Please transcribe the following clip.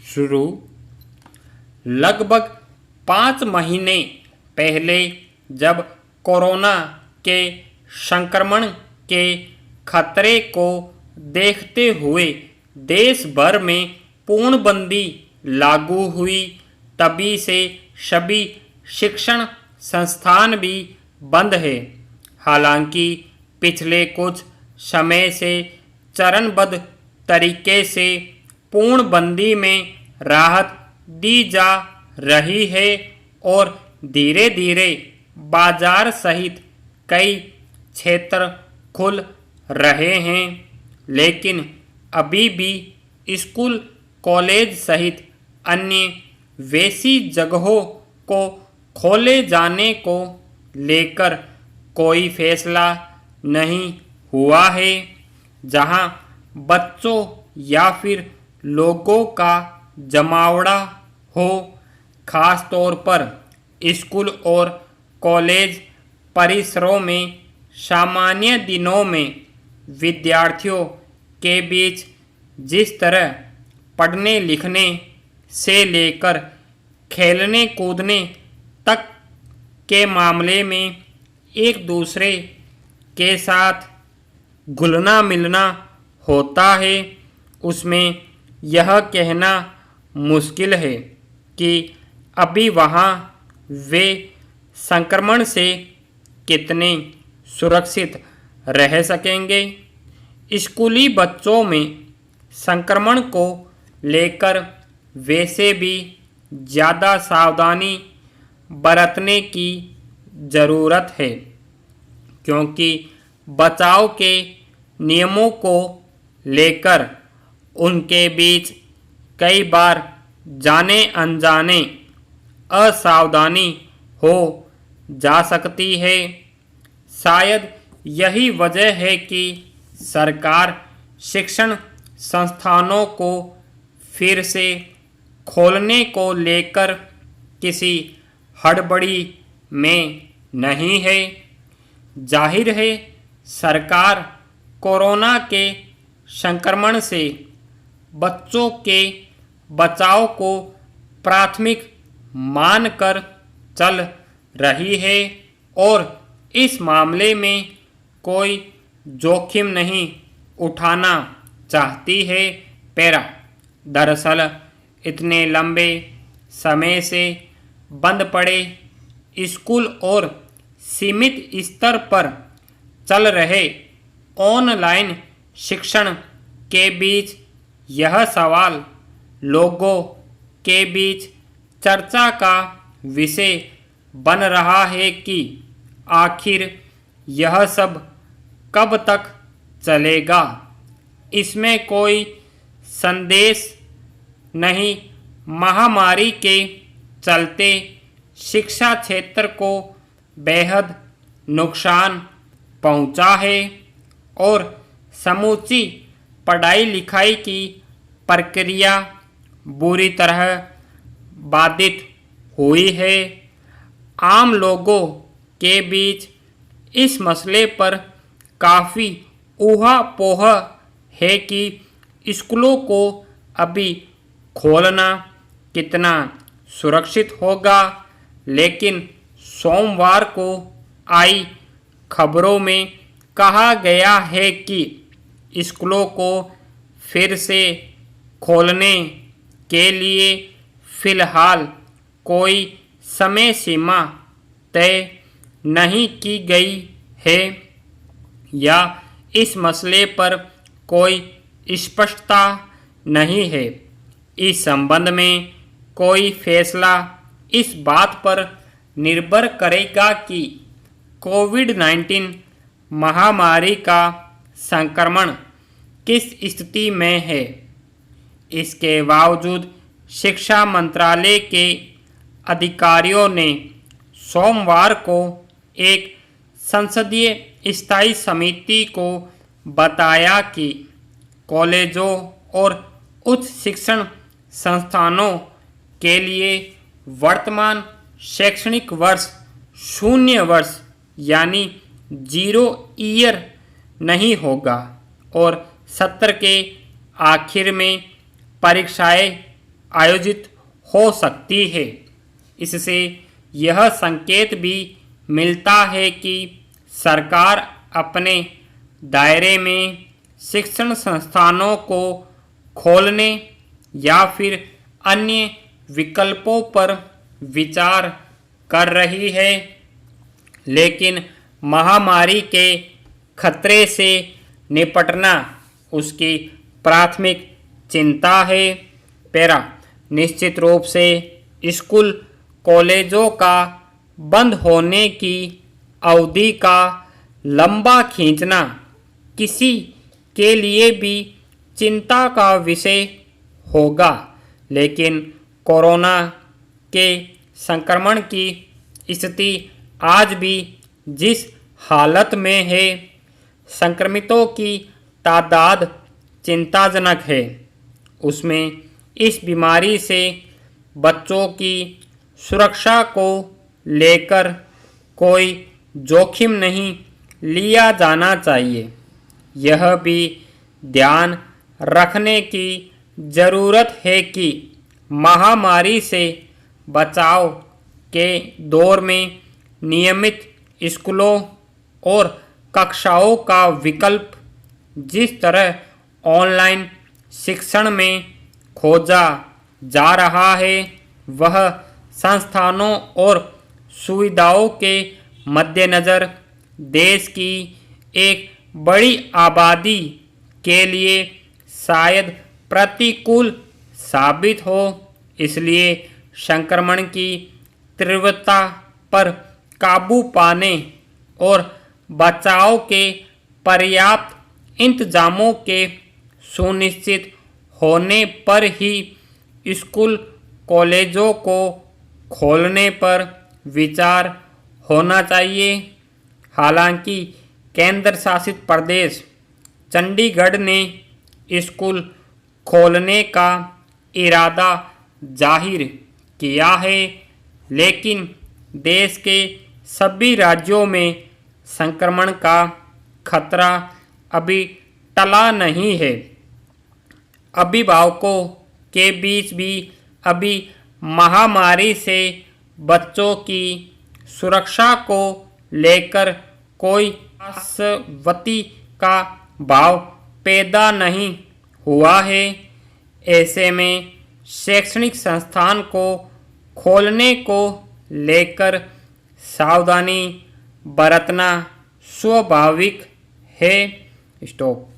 शुरू। लगभग 5 महीने पहले जब कोरोना के संक्रमण के खतरे को देखते हुए देश भर में पूर्णबंदी लागू हुई, तभी से सभी शिक्षण संस्थान भी बंद है। हालांकि पिछले कुछ समय से चरणबद्ध तरीके से पूर्णबंदी में राहत दी जा रही है और धीरे धीरे बाजार सहित कई क्षेत्र खुल रहे हैं, लेकिन अभी भी स्कूल, कॉलेज सहित अन्य वैसी जगहों को खोले जाने को लेकर कोई फैसला नहीं हुआ है, जहां बच्चों या फिर लोगों का जमावड़ा हो। खास तौर पर स्कूल और कॉलेज परिसरों में सामान्य दिनों में विद्यार्थियों के बीच जिस तरह पढ़ने लिखने से लेकर खेलने कूदने तक के मामले में एक दूसरे के साथ घुलना मिलना होता है, उसमें यह कहना मुश्किल है कि अभी वहाँ वे संक्रमण से कितने सुरक्षित रह सकेंगे। स्कूली बच्चों में संक्रमण को लेकर वैसे भी ज़्यादा सावधानी बरतने की ज़रूरत है, क्योंकि बचाव के नियमों को लेकर उनके बीच कई बार जाने अनजाने असावधानी हो जा सकती है। शायद यही वजह है कि सरकार शिक्षण संस्थानों को फिर से खोलने को लेकर किसी हड़बड़ी में नहीं है। जाहिर है, सरकार कोरोना के संक्रमण से बच्चों के बचाव को प्राथमिक मानकर चल रही है और इस मामले में कोई जोखिम नहीं उठाना चाहती है। दरअसल इतने लंबे समय से बंद पड़े स्कूल और सीमित स्तर पर चल रहे ऑनलाइन शिक्षण के बीच यह सवाल लोगों के बीच चर्चा का विषय बन रहा है कि आखिर यह सब कब तक चलेगा। इसमें कोई संदेश नहीं, महामारी के चलते शिक्षा क्षेत्र को बेहद नुकसान पहुंचा है और समूची पढ़ाई लिखाई की प्रक्रिया बुरी तरह बाधित हुई है। आम लोगों के बीच इस मसले पर काफ़ी ऊहापोह है कि स्कूलों को अभी खोलना कितना सुरक्षित होगा, लेकिन सोमवार को आई खबरों में कहा गया है कि स्कूलों को फिर से खोलने के लिए फ़िलहाल कोई समय सीमा तय नहीं की गई है या इस मसले पर कोई स्पष्टता नहीं है। इस संबंध में कोई फैसला इस बात पर निर्भर करेगा कि कोविड-19 महामारी का संक्रमण किस स्थिति में है। इसके बावजूद शिक्षा मंत्रालय के अधिकारियों ने सोमवार को एक संसदीय स्थायी समिति को बताया कि कॉलेजों और उच्च शिक्षण संस्थानों के लिए वर्तमान शैक्षणिक वर्ष शून्य वर्ष यानी 0 ईयर नहीं होगा और सत्र के आखिर में परीक्षाएं आयोजित हो सकती है। इससे यह संकेत भी मिलता है कि सरकार अपने दायरे में शिक्षण संस्थानों को खोलने या फिर अन्य विकल्पों पर विचार कर रही है, लेकिन महामारी के खतरे से निपटना उसकी प्राथमिक चिंता है। पैरा निश्चित रूप से स्कूल कॉलेजों का बंद होने की अवधि का लंबा खींचना किसी के लिए भी चिंता का विषय होगा, लेकिन कोरोना के संक्रमण की स्थिति आज भी जिस हालत में है, संक्रमितों की तादाद चिंताजनक है, उसमें इस बीमारी से बच्चों की सुरक्षा को लेकर कोई जोखिम नहीं लिया जाना चाहिए। यह भी ध्यान रखने की ज़रूरत है कि महामारी से बचाव के दौर में नियमित स्कूलों और कक्षाओं का विकल्प जिस तरह ऑनलाइन शिक्षण में खोजा जा रहा है, वह संस्थानों और सुविधाओं के मद्देनज़र देश की एक बड़ी आबादी के लिए शायद प्रतिकूल साबित हो। इसलिए संक्रमण की तीव्रता पर काबू पाने और बचाव के पर्याप्त इंतजामों के सुनिश्चित होने पर ही स्कूल कॉलेजों को खोलने पर विचार होना चाहिए। हालांकि केंद्र शासित प्रदेश चंडीगढ़ ने स्कूल खोलने का इरादा जाहिर किया है, लेकिन देश के सभी राज्यों में संक्रमण का खतरा अभी टला नहीं है। अभिभावकों के बीच भी अभी महामारी से बच्चों की सुरक्षा को लेकर कोई आशावादी का भाव पैदा नहीं हुआ है। ऐसे में शैक्षणिक संस्थान को खोलने को लेकर सावधानी बरतना स्वाभाविक है। स्टॉप।